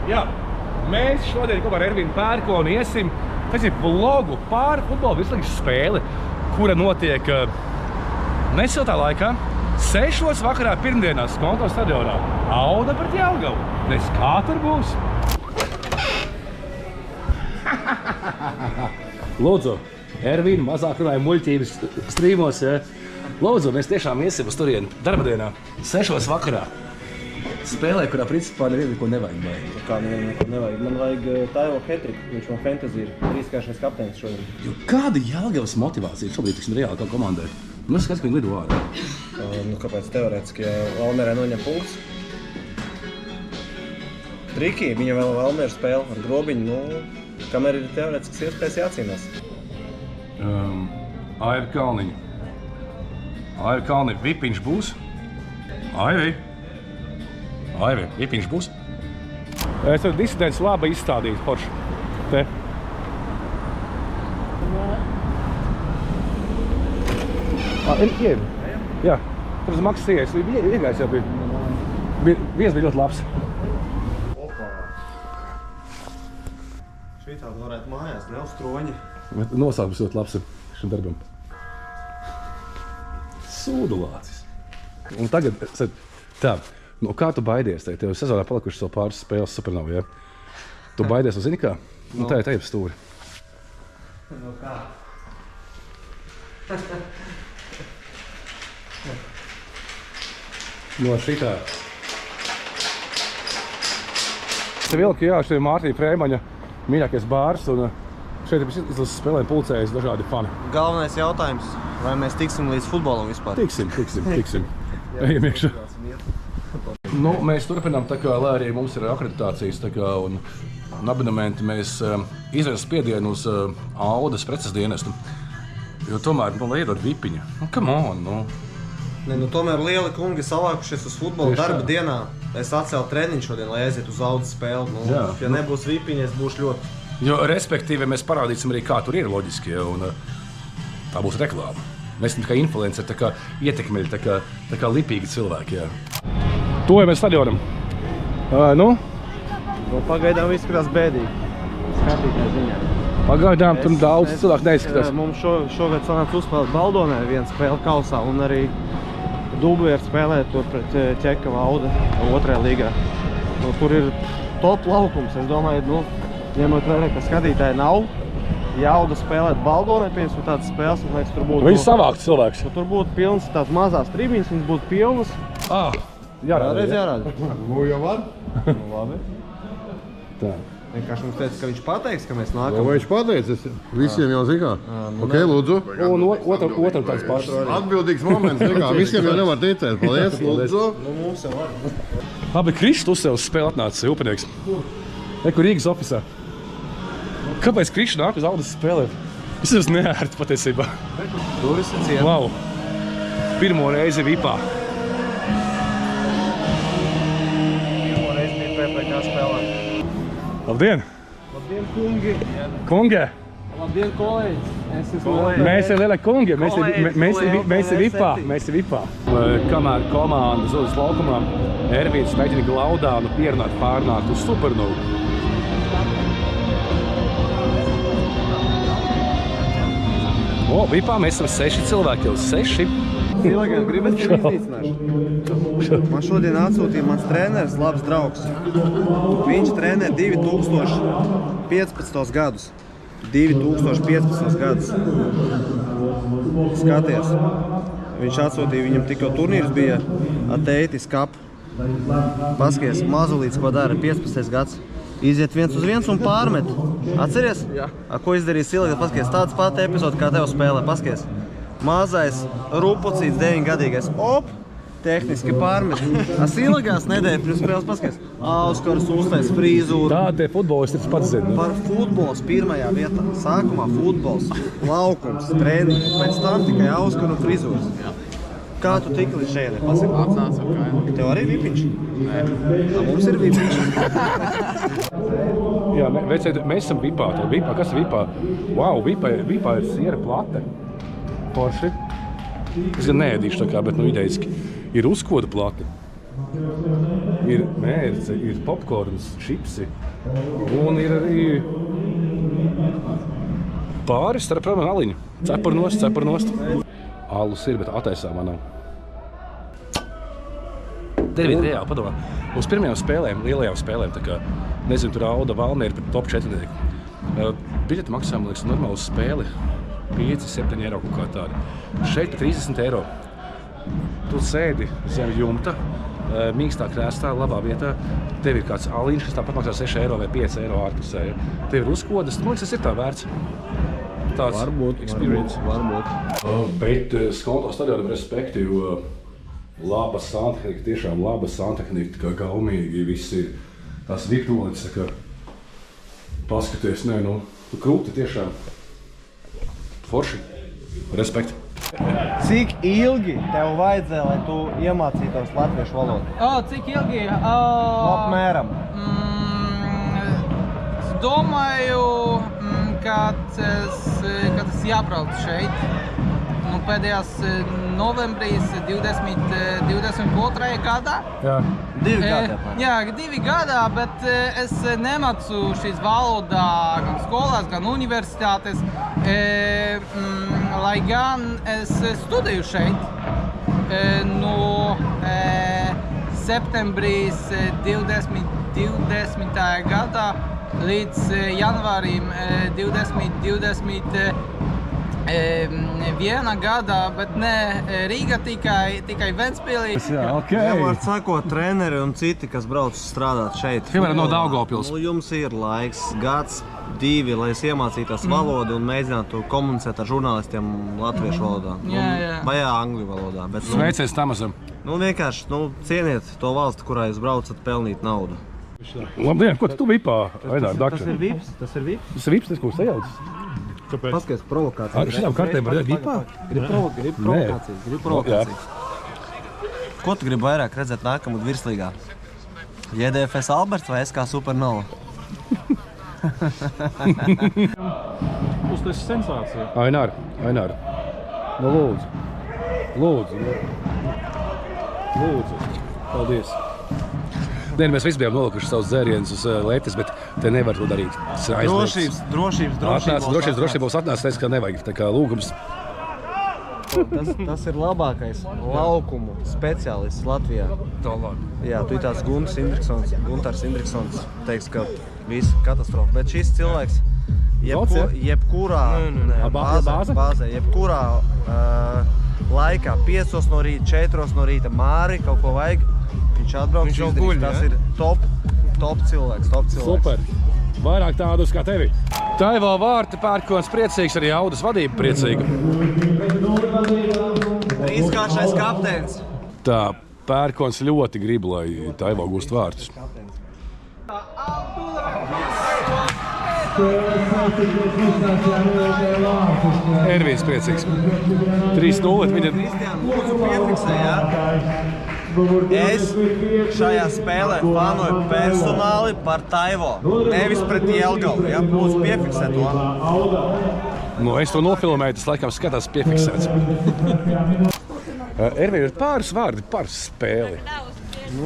Jā, mēs šodien kopā ar Ervīnu Pērkonu iesim vlogu pār futbola virslīgas spēli, kura notiek nesiltā laikā 6 vakarā pirmdienās Skonto stadionā. Auda pret Jelgavu. Nes kā tur būs? Lūdzu, Ervīna mazāk runāja muļķības strīmos. Ja? Lūdzu, mēs tiešām iesim uz turieni darbadienā 6 vakarā. Spēlē, kurā principā nevienu neko nevajag baigi. Kā nevienu neko nevajag? Man vajag Taivo Hetriku, viņš man fantasy ir 3-kāršais kapteinis šodien. Jo kāda Jelgavas motivācija šobrīd tiksim reāli kā komandai? Nu, skats, ka viņi lido ārā. Kāpēc teorētiski, ja Valmierē noņem punkts? Triki, viņa vēl Valmieru spēle ar grobiņu, kamēr ir teorētiskas iespējas jācīnās. Aivi Kalniņa. Aivi Kalniņa, Vipiņš būs? Aivi, Vipiņš būs? Es varu disidents labi izstādīt, forši. Te. Ievi. Jā, tur uz maksas iegais. Iegais jau bija. Viens bija ļoti labs. Opā. Šī tāda varētu mājās, ne uz troņi. Nosaukums ļoti labs šim darbam. Sūdulācis. Un tagad, tā. Nu, kā tu baidies? Tev sezonā palikušas vēl pāris spēles supernovu, ja? Tu baidies, un zini kā? Nu, tā ir stūri. Nu kā? No šitā. Es vilku, jā, šeit ir Mārtiņa Frēmaņa mīļākais bārs, un šeit ir izlases spēlēm pulcējas dažādi fani. Galvenais jautājums, vai mēs tiksim līdz futbolam vispār? Tiksim. Ejam iekšā. Nu, mēs turpinām, tā kā, lai arī mums ir akreditācijas tā kā, un abonementi, mēs izdarām spiedienu uz Audas preces dienestu. Jo tomēr, lai iedod Vipiņu. Nu, come on, nu. Ne, tomēr lieli kungi savākušies uz futbola darba dienā. Es atcēlu treniņu šodien, lai aiziet uz Audas spēli. Ja nebūs Vipiņa, es būšu ļoti... Jo, respektīvi, mēs parādīsim arī, kā tur ir loģiski, ja, un tā būs reklāma. Mēs esam tā kā influenceri, tā kā ietekmeļi, tā kā lipīgi cilvēki, jā. Tojamies stadionam. Nu? Pagaidām izskatās bēdīgi. Skatītāju ziņā. Pagaidām tur daudz cilvēku neizskatās. Mums šogad sanāca uzspēlēt Baldonē vienu spēli kausā un arī Dublieri spēlē tur pret Ķekava Auda 2. līgā. Tur ir top laukums. Es domāju, ņemot vērā, ka skatītāji nav, ja Auda spēlēt Baldonē, piemēram, tādas spēles, un liekas, tur būtu... Viņi savākt cilvēks. Tur būtu pilns tās mazās tribiņas, viņas būtu pilnas. Jārāda. Nu jau var? Nu labi. Tā. Vienkārši mums teica, ka viņš pateiks, ka mēs nākam. Vai viņš pateicis? Visiem jau zina. Ok, lūdzu. Un otram tāds pašs. Atbildīgs moments, nekā. Visiem jau nevar ticēt. Paldies, lūdzu. Nu mums jau var. Labi, Krišs uz sev spēle atnācis upinieks. Eku Rīgas ofisā. Kāpēc Krišs nāk uz Audas spēlē? Es esmu neērti patiesībā. Turis ir ciet. Wow. Pirmo reizi Vipā. PPK spēlē. Labdien! Labdien, kungi! Kungi! Labdien, kolēģis! Mēs ir lielai kungi, mēs ir Vipā. Kamēr komanda zudas laukumā, Ervīns mēģina Glaudānu pierunāt pārnākt uz supernovu. Vipā mēs esam 6 cilvēki, jau 6. Ilgāk, gribas tevi iznīcināšu. Man šodien atsūtīja mans treneris, labs draugs. Viņš trenē 2015. gadus. 2015. gadus. Skaties. Viņš atsūtīja, viņam tikko turnīrs bija Ateitis Cup. Paskaties, mazulīts, ko dara, 15. gads. Iziet 1-1 un pārmet. Atceries? Jā. Ko izdarīja Silga? Paskaties, tāds pati epizode, kā tev spēlē. Paskaties. Mazais rupucīts 9-gadīgais. Tehniski pārmet. Silgās nedēļa pirms spēles paskaties. Auskars uztais frizūru. Tā tie futbolisti pats zina. Par futbols pirmajā vietā. Sākumā futbols, laukums, treniņi. Pēc tam tikai Auskaru un frizūras. Kā tu tiki līdz šeit? Atnāca kā. Tev arī Vipiņš? Nē. Mums ir Vipiņš. Jā, mēs esam Vipā. Kas ir Vipā? Wow, Vipā ir siera plate. Porši. Es gan neēdīšu tā kā, bet idejiski ir uzkoda plate. Ir mērce, ir popkorns, čipsi un ir arī pāris starp aliņu. Cepur nost. Alus ir, bet attaisāmā nav. Dervīti, reāli padomā. Uz pirmajām spēlēm, lielajām spēlēm, tā kā, nezinu, tur Auda Valmiera pret top 4. Biļeti maksā, man liekas, normālu spēli 5-7 eiro kaut kā tāda. Šeit pa 30 eiro. Tu sēdi zem jumta, mīkstā krēstā, labā vietā. Tev ir kāds aliņš, kas tāpat maksā 6 eiro vai 5 eiro ārpusē. Tev ir uzkodas, man liekas, tas ir tā vērts. Tāds experience. Varbūt. Bet Skonto stadionam respekti, jo laba santehnika, tiešām laba santehnika, kā gaumīgi viss ir. Tās virtuālis, tā kā paskaties, krūti tiešām forši. Respekt. Cik ilgi tev vajadzēja, lai tu iemācītos latviešu valodu? Cik ilgi? Apmēram. Es domāju, kad es jābrauc šeit. Pēdējās novembrīs 22. gadā. Jā. 2 gadi. Jā, 2 gadā, bet es nemācu šīs valodā gan skolās, gan universitātes. Lai gan es studēju šeit no septembrīs 2020. gadā līdz janvārim 2021. gadā, bet ne Rīga, tikai Ventspīlī. Jā, okay. Var sakot, treneri un citi, kas brauc strādāt šeit. Piemēram, no Daugavpils. Jums ir laiks, gads, 2, lai es iemācītos valodu un mēģinātu komunicēt ar žurnālistiem latviešu valodā. Jā. Vai angļu valodā. Bet, Sveiciens Tamasam. Vienkārši, cieniet to valsti, kurā jūs braucat pelnīt naudu. Labdien, ko tu vipā? Tas ir vips. Tas ir vips, tas ko sajaucis. Paskaties, provokācija. Ar šitām kartēm var vipā? Grib provokācijas. Ko tu gribi vairāk redzēt nākamā virslīgā? JDFS Alberts vai SK Supernova? Uztais sensācija. Ainār. Lūdzu. Paldies. Mēs visi bijām nolikuši savus dzērienus uz letes, bet te nevar to darīt. Drošības būs atnācis, teica, ka nevajag. Tā kā lūgums. Tas ir labākais laukumu speciālists Latvijā. Jā, tu ir tāds Guntars Indriksons, teiks, ka viss katastrofa. Bet šis cilvēks jebkurā bāzē, jebkurā laikā, 5 no rīta, 4 no rīta, Māri kaut ko vajag, viņš atbrauks, izdarīs. Tas ir top cilvēks. Super. Vairāk tādus kā tevi. Taivo vārti pērkons priecīgs, arī Audas vadība priecīga. Trīskāršais kapteins. Tā, pērkons ļoti grib, lai Taivo gūst vārtus. Ervīns priecīgs. 3-0, viņa... Kristiāna, lūdzu piefiksē, jā? Es šajā spēlē fanoju personāli par Taivo, nevis pret Jelgavu, jā? Lūdzu piefiksē to. Es to nofilmēju, tas laikam skatās piefiksēts. Ervīn ir pāris vārdi par spēli.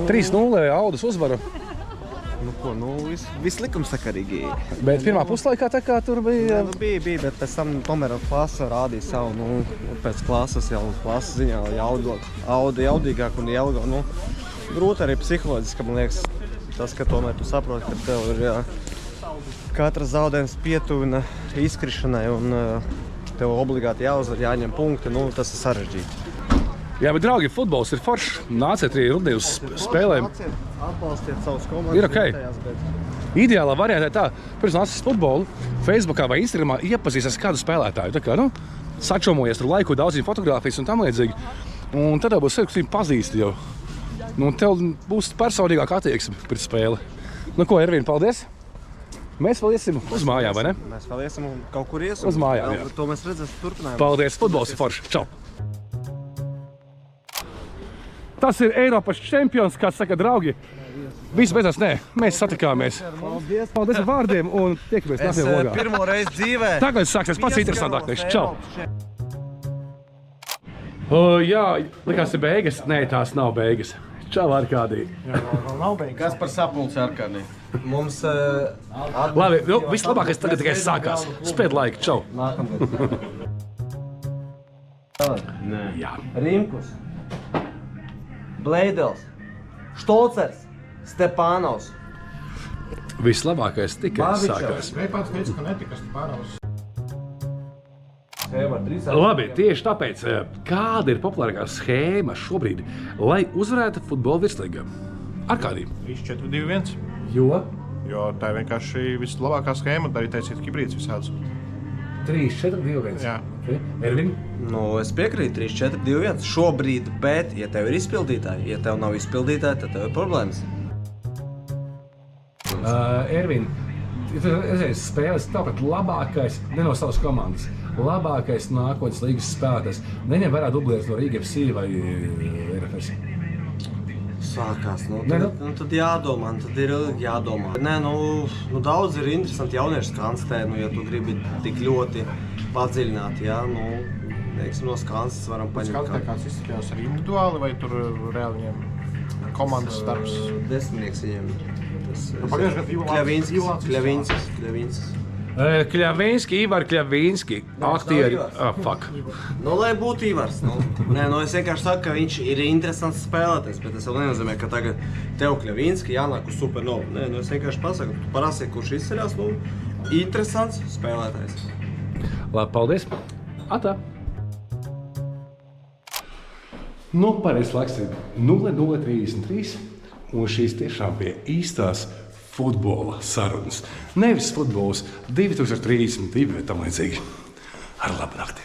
3-0 Audas uzvaru. Viss likumsakarīgi. Bet pirmā puslaikā tā kā tur bija... Bija, bet pēc tam tomēr klasa rādīja savu, pēc klases jau klases ziņā Auda jaudīgāk un Jelgava, grūti arī psiholoģiski, man liekas, tas, ka tomēr tu saproti, ka tev ir katrs zaudējums pietuvina izkrišanai un tev obligāti jāuzvar, jāņem punkti, tas ir sarežģīti. Jā, bet, draugi, futbols ir foršs. Nāciet arī rudī uz spēlēm. Atbalstiet savus komandas. Ir ok. Ideālā variantā tā, pirms nācis futbolu, Facebookā vai Instagramā iepazīsties kādu spēlētāju. Tā kā, sačomojies tur laiku, daudziem fotogrāfijas un tam līdzīgi. Un tad būs sevi pazīsti jau. Tev būs personīgāk attieksme pret spēli. Ko, Ervīn, paldies! Mēs vēl iesim uz mājām, vai ne? Mēs vēl iesim un kaut kur iesim. Uz mājām, jā. To mēs redzēsim turpinājumu. Paldies, futbols ir foršs. Čau! Tas ir Eiropas čempions, kā saka draugi. Viss beidzās, nē, mēs satikāmies. Paldies par vārdiem un tiekamies nākamajā vlogā. Pirmo reizi dzīvē. Tagad sāksies pats interesantākais. Čau! Jā, likās, ir beigas. Nē, tās nav beigas. Čau, Arkādī. Kas par sapulci Arkādī? Mums Labi, vislabākais tagad tikai sākās. Spēd laiku, čau. nākamgad. Jā. Rimkus, Bleidels, Štolcers, Stepānovs. Vislabākais tikai Babičevs. sākās. Labi, tieši tāpēc, kāda ir populārākā schēma šobrīd, lai uzvarētu futbola virslīgā? Arkādī. 3-4-2-1. Jo? Jo tā ir vienkārši vislabākā schēma, un arī taisiet hibrīds visādus. 3, 4, 2, 1. Jā. Ervin? Nu, es piekrītu 3, 4, 2, 1 šobrīd, bet, ja tev ir izpildītāji, ja tev nav izpildītāji, tad tev ir problēmas. Ervin, ja tu reiz spēles tāpat labākais, ne no savas komandas, labākais nākotnes līgas spēlētājs, neņem vērā dublieris no Riga FC vai RFS? Sākās, Nē, tad jādomā, tad ir jādomā. Nē, daudz ir interesanti jaunieši Skanstē, ja tu gribi tik ļoti padziļināt, jā, teiksim, no Skanstes varam paņemt Skanstē kāds izskatījās arī individuāli, vai tur reāli viņiem komandas darbs? Desmitnieks viņiem. Pagājušajā gadā Kļavinskis. Kļavinski, Ivar Kļavinski, aktieri. Fuck. Lai būtu Ivars. Es vienkārši saku, ka viņš ir interesants spēlētājs, bet tas vēl nenozīmē, ka tagad tev Kļavinski jānāk uz supernovu. Es vienkārši pasaku, tu parasti, kurš izceļās, interesants spēlētājs. Labi, paldies. Atā. Pareiz laiks ir 0:33, un šīs tiešām bija īstās futbola sarunas. Nevis futbols 2032 vai tam līdzīgi. Ar labu nakti!